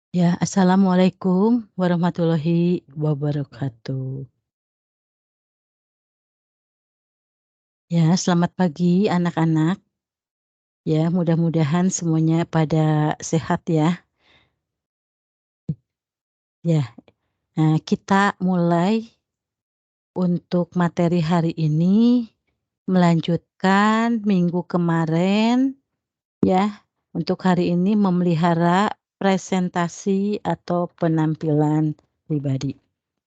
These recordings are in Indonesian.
Ya, assalamualaikum warahmatullahi wabarakatuh. Ya, selamat pagi anak-anak. Ya, mudah-mudahan semuanya pada sehat ya. Ya, kita mulai untuk materi hari ini melanjutkan minggu kemarin ya. Untuk hari ini memelihara presentasi atau penampilan pribadi.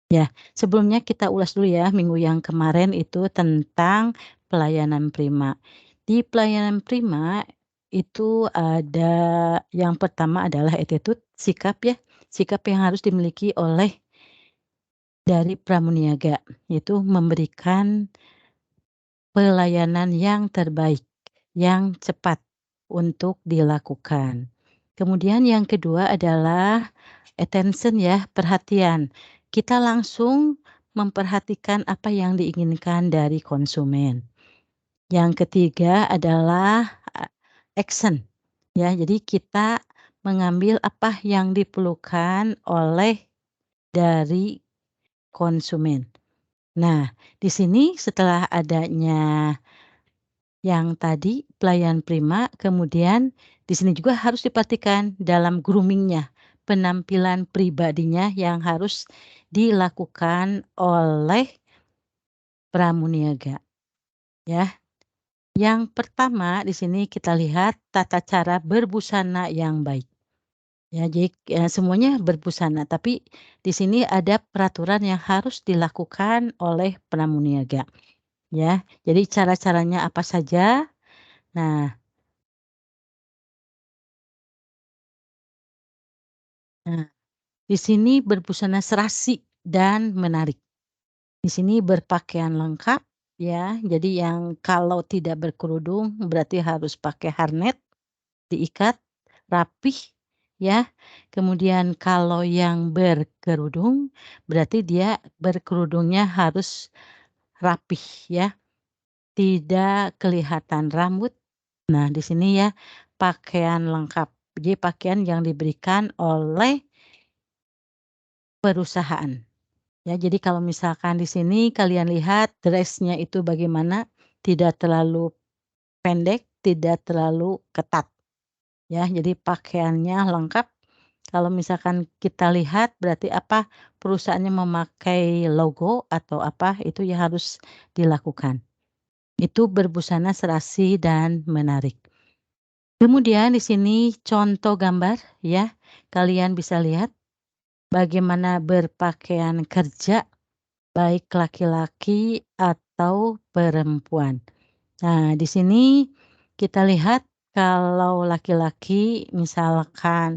Ya, sebelumnya kita ulas dulu ya, minggu yang kemarin itu tentang pelayanan prima. Di pelayanan prima itu ada yang pertama adalah attitude, sikap ya, sikap yang harus dimiliki oleh dari pramuniaga, yaitu memberikan pelayanan yang terbaik, yang cepat untuk dilakukan. Kemudian yang kedua adalah attention ya, perhatian. Kita langsung memperhatikan apa yang diinginkan dari konsumen. Yang ketiga adalah action ya. Jadi kita mengambil apa yang diperlukan oleh dari konsumen. Nah, di sini setelah adanya yang tadi pelayan prima, kemudian di sini juga harus diperhatikan dalam grooming-nya, penampilan pribadinya yang harus dilakukan oleh pramuniaga, ya. Yang pertama di sini kita lihat tata cara berbusana yang baik. Ya, jadi, semuanya berbusana, tapi di sini ada peraturan yang harus dilakukan oleh pramuniaga, ya. Jadi cara-caranya apa saja? Nah nah. Di sini berbusana serasi dan menarik. Di sini berpakaian lengkap ya, jadi yang kalau tidak berkerudung berarti harus pakai harnet, diikat, rapih ya. Kemudian kalau yang berkerudung berarti dia berkerudungnya harus rapih ya, tidak kelihatan rambut. Nah di sini ya, pakaian lengkap. Jadi pakaian yang diberikan oleh perusahaan. Ya, jadi kalau misalkan di sini kalian lihat dress-nya itu bagaimana, tidak terlalu pendek, tidak terlalu ketat, ya. Jadi pakaiannya lengkap. Kalau misalkan kita lihat berarti apa, perusahaannya memakai logo atau apa, itu ya harus dilakukan. Itu berbusana serasi dan menarik. Kemudian di sini contoh gambar ya, kalian bisa lihat bagaimana berpakaian kerja baik laki-laki atau perempuan. Nah, di sini kita lihat kalau laki-laki misalkan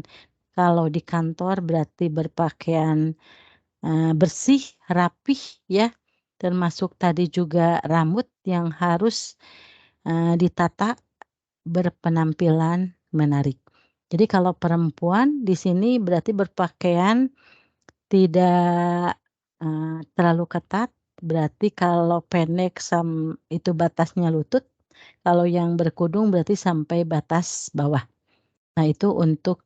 kalau di kantor berarti berpakaian, bersih, rapih ya, termasuk tadi juga rambut yang harus, ditata berpenampilan menarik. Jadi kalau perempuan di sini berarti berpakaian tidak, terlalu ketat, berarti kalau pendek itu batasnya lutut, kalau yang berkerudung berarti sampai batas bawah. Nah itu untuk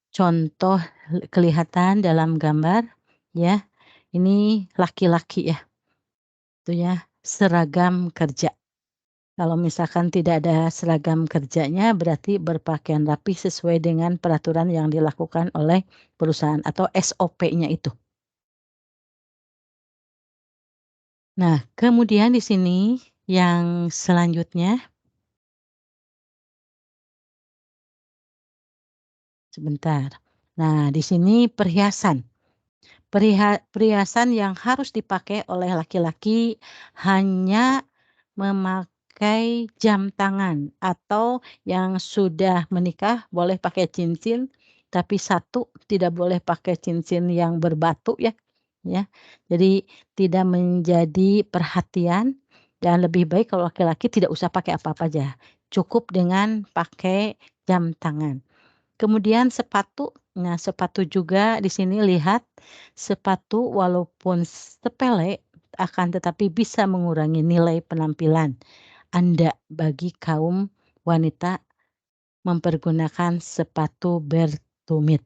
contoh kelihatan dalam gambar ya, ini laki-laki ya, itu ya, seragam kerja. Kalau misalkan tidak ada seragam kerjanya berarti berpakaian rapi sesuai dengan peraturan yang dilakukan oleh perusahaan atau SOP-nya itu. Nah, kemudian di sini yang selanjutnya, sebentar. Nah, di sini perhiasan. Perhiasan yang harus dipakai oleh laki-laki hanya memakai jam tangan atau yang sudah menikah boleh pakai cincin, tapi satu tidak boleh pakai cincin yang berbatu ya, ya. Jadi tidak menjadi perhatian dan lebih baik kalau laki-laki tidak usah pakai apa-apa aja, cukup dengan pakai jam tangan. Kemudian sepatu, nah sepatu juga di sini lihat, sepatu walaupun sepele akan tetapi bisa mengurangi nilai penampilan Anda bagi kaum wanita mempergunakan sepatu bertumit.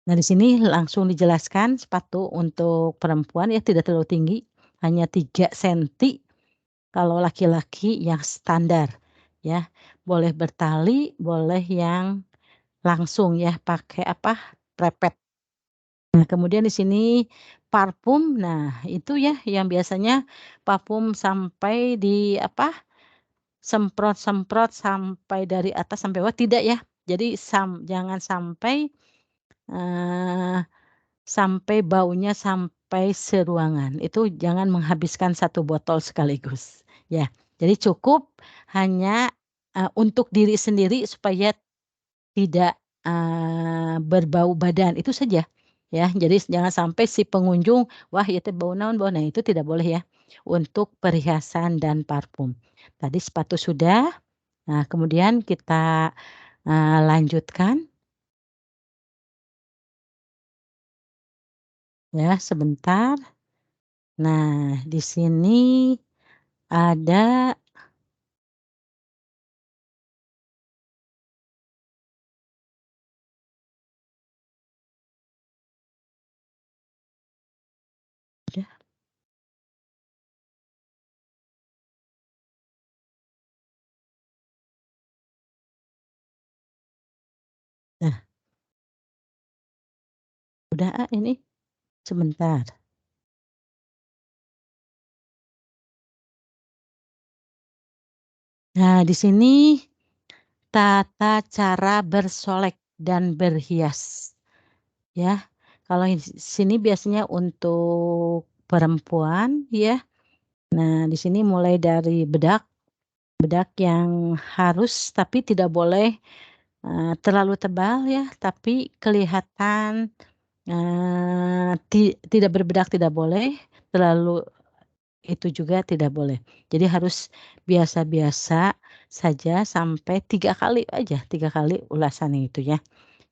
Nah, di sini langsung dijelaskan sepatu untuk perempuan ya tidak terlalu tinggi, hanya 3 senti, kalau laki-laki yang standar ya. Boleh bertali, boleh yang langsung ya pakai apa, repet. Nah, kemudian di sini parfum, nah itu ya yang biasanya parfum sampai di apa, semprot-semprot sampai dari atas sampai bawah tidak ya. Jadi jangan sampai, eee, sampai baunya sampai seruangan, itu jangan menghabiskan satu botol sekaligus, ya. Jadi cukup hanya, untuk diri sendiri supaya tidak, berbau badan, itu saja, ya. Jadi jangan sampai si pengunjung, "Wah ieu teh bau naon bau?" Nah itu tidak boleh ya, untuk perhiasan dan parfum. Tadi sepatu sudah, nah kemudian kita, lanjutkan ya sebentar. Nah di sini ada udah, nah udah, ini, sebentar. Nah di sini tata cara bersolek dan berhias. Ya, kalau sini biasanya untuk perempuan ya. Nah, di sini mulai dari bedak, bedak yang harus tapi tidak boleh, terlalu tebal ya, tapi kelihatan, tidak berbedak tidak boleh, terlalu itu juga tidak boleh. Jadi harus biasa-biasa saja sampai 3 kali aja, 3 kali ulasannya itu ya.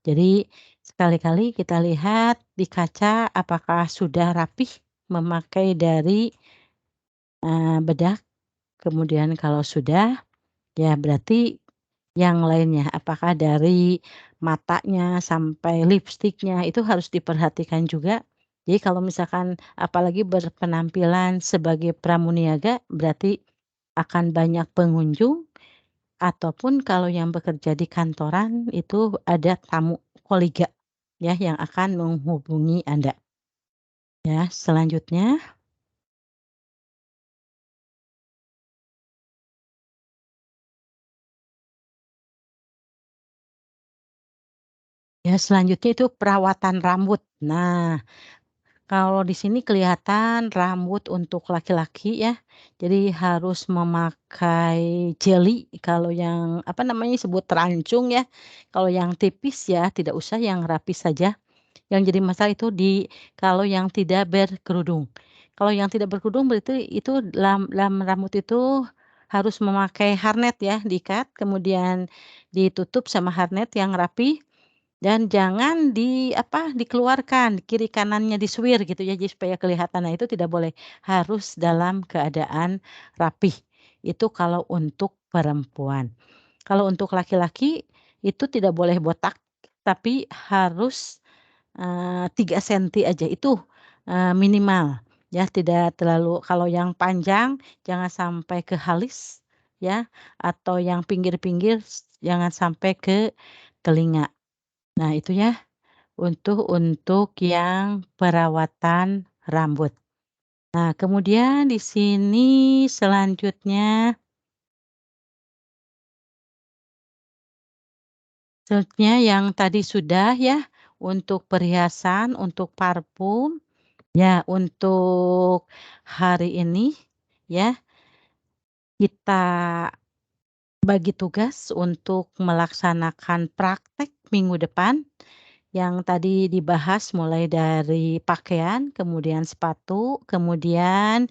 Jadi sekali-kali kita lihat di kaca apakah sudah rapih memakai dari, bedak, kemudian kalau sudah, ya berarti yang lainnya, apakah dari matanya sampai lipstiknya itu harus diperhatikan juga. Jadi kalau misalkan apalagi berpenampilan sebagai pramuniaga berarti akan banyak pengunjung ataupun kalau yang bekerja di kantoran itu ada tamu kolega, ya yang akan menghubungi Anda. Ya, selanjutnya selanjutnya itu perawatan rambut. Nah, kalau di sini kelihatan rambut untuk laki-laki ya, jadi harus memakai jeli kalau yang apa namanya, sebut rancung ya. Kalau yang tipis ya tidak usah, yang rapi saja. Yang jadi masalah itu kalau yang tidak berkerudung. Kalau yang tidak berkerudung berarti itu lam rambut itu harus memakai harnet ya, diikat kemudian ditutup sama harnet yang rapi dan jangan dikeluarkan, kiri kanannya disuwir gitu ya, jadi supaya kelihatan. Nah itu tidak boleh, harus dalam keadaan rapih. Itu kalau untuk perempuan. Kalau untuk laki-laki itu tidak boleh botak, tapi harus 3 senti aja itu, minimal ya, tidak terlalu kalau yang panjang jangan sampai ke halis ya, atau yang pinggir-pinggir jangan sampai ke telinga. Nah itu ya, untuk yang perawatan rambut. Nah kemudian di sini selanjutnya yang tadi sudah ya, untuk perhiasan, untuk parfum. Ya, untuk hari ini ya, kita bagi tugas untuk melaksanakan praktek minggu depan yang tadi dibahas mulai dari pakaian, kemudian sepatu, kemudian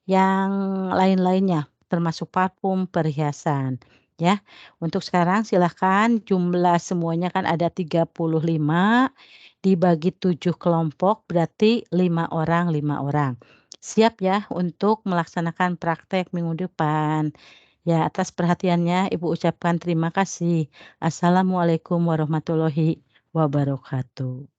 yang lain-lainnya, termasuk parfum, perhiasan, ya. Untuk sekarang silahkan jumlah semuanya kan ada 35 dibagi 7 kelompok berarti 5 orang. Siap ya untuk melaksanakan praktek minggu depan. Ya, atas perhatiannya Ibu ucapkan terima kasih. Assalamualaikum warahmatullahi wabarakatuh.